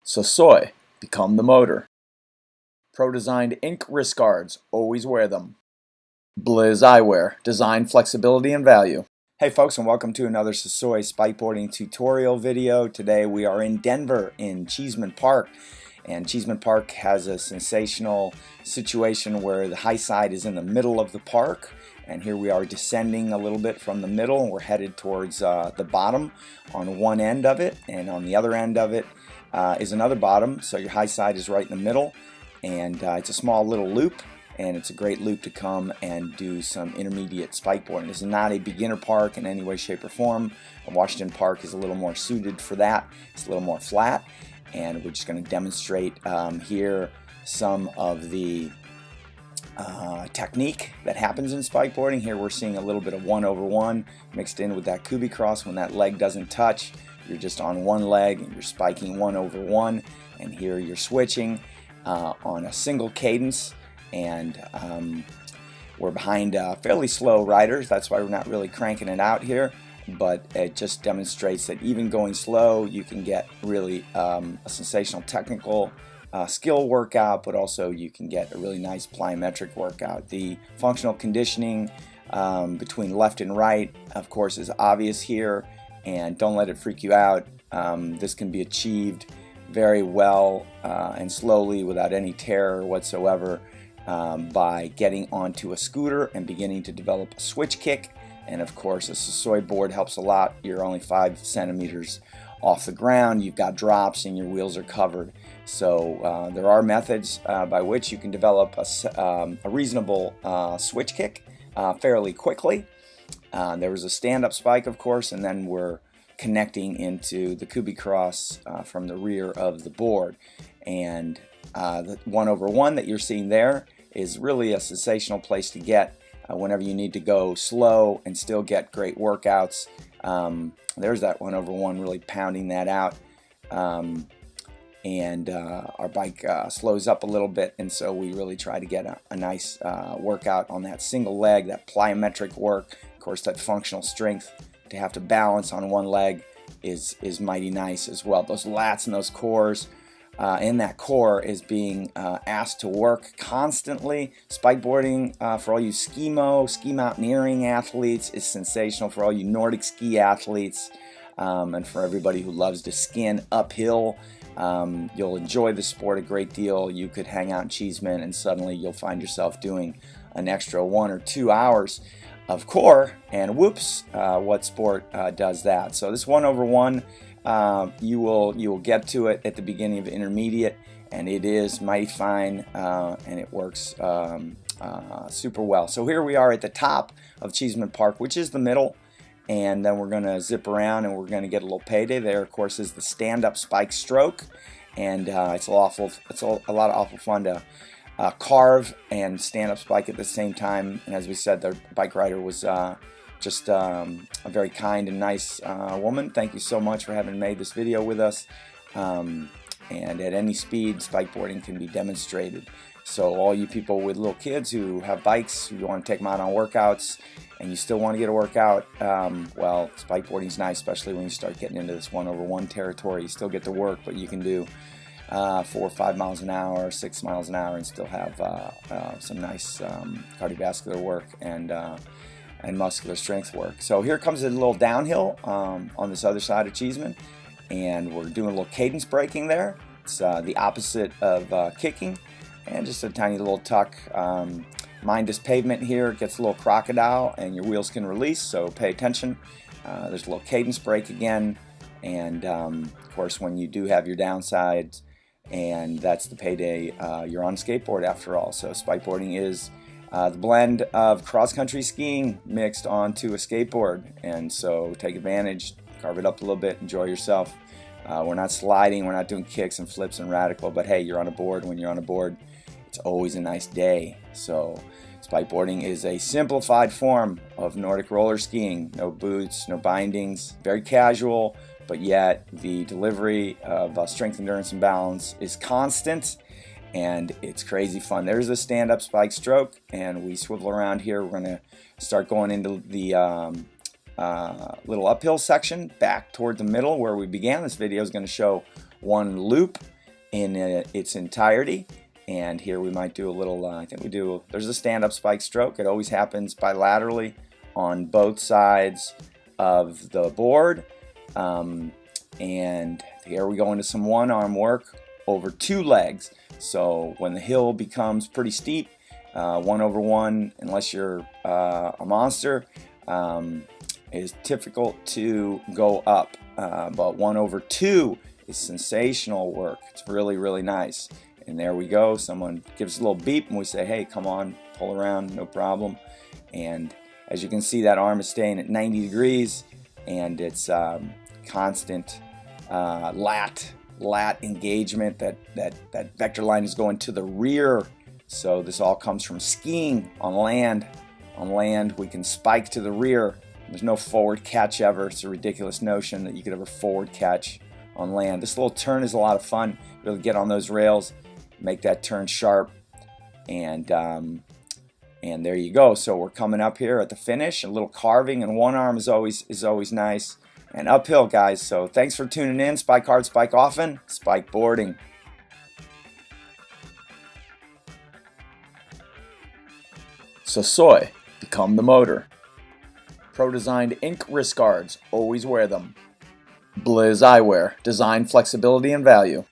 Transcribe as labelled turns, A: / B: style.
A: So soy, become the motor. Pro-designed ink wrist guards, always wear them. Blizz eyewear, design, flexibility, and value. Hey folks, and welcome to another Sasoi spikeboarding tutorial video. Today we are in Denver in Cheeseman Park. And Cheeseman Park has a sensational situation where the high side is in the middle of the park. And here we are descending a little bit from the middle, and we're headed towards the bottom on one end of it. And on the other end of it is another bottom, so your high side is right in the middle. And it's a small little loop, and it's a great loop to come and do some intermediate spikeboarding. This is not a beginner park in any way, shape, or form. Washington Park is a little more suited for that. It's a little more flat, and we're just going to demonstrate here some of the technique that happens in spikeboarding. Here we're seeing a little bit of 1/1 mixed in with that kubi cross. When that leg doesn't touch, you're just on one leg and you're spiking 1/1, and here you're switching on a single cadence, and we're behind fairly slow riders. That's why we're not really cranking it out here, but it just demonstrates that even going slow you can get really a sensational technical skill workout, but also you can get a really nice plyometric workout. The functional conditioning between left and right, of course, is obvious here, and don't let it freak you out. This can be achieved very well and slowly without any terror whatsoever by getting onto a scooter and beginning to develop a switch kick. And of course, a Sasoi board helps a lot. You're only 5 centimeters off the ground, you've got drops, and your wheels are covered. So there are methods by which you can develop a reasonable switch kick fairly quickly. There was a stand-up spike, of course, and then we're connecting into the kubi cross from the rear of the board. And the 1/1 that you're seeing there is really a sensational place to get whenever you need to go slow and still get great workouts. There's that 1/1 really pounding that out. And our bike slows up a little bit, and so we really try to get a nice workout on that single leg, that plyometric work. Of course, that functional strength to have to balance on one leg is mighty nice as well. Those lats and those cores, and that core is being asked to work constantly. Spikeboarding for all you ski mountaineering athletes is sensational. For all you Nordic ski athletes, and for everybody who loves to skin uphill, you'll enjoy the sport a great deal. You could hang out in Cheeseman and suddenly you'll find yourself doing an extra 1 or 2 hours of core, and whoops, what sport does that? So this 1/1, you will get to it at the beginning of intermediate, and it is mighty fine, and it works super well. So here we are at the top of Cheeseman Park, which is the middle, and then we're going to zip around and we're going to get a little payday. There, of course, is the stand-up spike stroke, and it's a lot of awful fun to carve and stand-up spike at the same time. And as we said, the bike rider was just a very kind and nice woman. Thank you so much for having made this video with us. And at any speed, spikeboarding can be demonstrated. So all you people with little kids who have bikes, who want to take them out on workouts, and you still want to get a workout, well, spikeboarding's nice, especially when you start getting into this 1/1 territory. You still get to work, but you can do 4 or 5 miles an hour, 6 miles an hour, and still have some nice cardiovascular work and muscular strength work. So here comes a little downhill on this other side of Cheeseman, and we're doing a little cadence braking there. It's the opposite of kicking, and just a tiny little tuck. Mind this pavement here, it gets a little crocodile and your wheels can release, so pay attention. There's a little cadence brake again, and of course when you do have your downsides, and that's the payday, you're on a skateboard after all. So spikeboarding is the blend of cross-country skiing mixed onto a skateboard, and so take advantage, carve it up a little bit, enjoy yourself. We're not sliding, we're not doing kicks and flips and radical, but hey, you're on a board. When you're on a board, it's always a nice day. So spikeboarding is a simplified form of Nordic roller skiing. No boots, no bindings, very casual, but yet the delivery of strength, endurance, and balance is constant, and it's crazy fun. There's a stand-up spike stroke, and we swivel around here. We're going to start going into the little uphill section back toward the middle where we began. This video is going to show one loop, in its entirety. And here we might do a little, I think we do, there's a stand-up spike stroke. It always happens bilaterally on both sides of the board. And here we go into some one-arm work over 2 legs. So when the hill becomes pretty steep, 1/1, unless you're a monster, is difficult to go up. But 1/2 is sensational work. It's really, really nice. And there we go. Someone gives a little beep and we say, hey, come on, pull around, no problem. And as you can see, that arm is staying at 90 degrees, and it's constant lat engagement. That vector line is going to the rear. So this all comes from skiing on land. On land, we can spike to the rear. There's no forward catch ever. It's a ridiculous notion that you could ever forward catch on land. This little turn is a lot of fun. Really get on those rails, make that turn sharp, and there you go. So we're coming up here at the finish. A little carving and one arm is always nice. And uphill, guys. So thanks for tuning in. Spike hard, spike often. Spike boarding. So soy, become the motor. Pro-designed ink wrist guards. Always wear them. Blizz Eyewear. Design, flexibility, and value.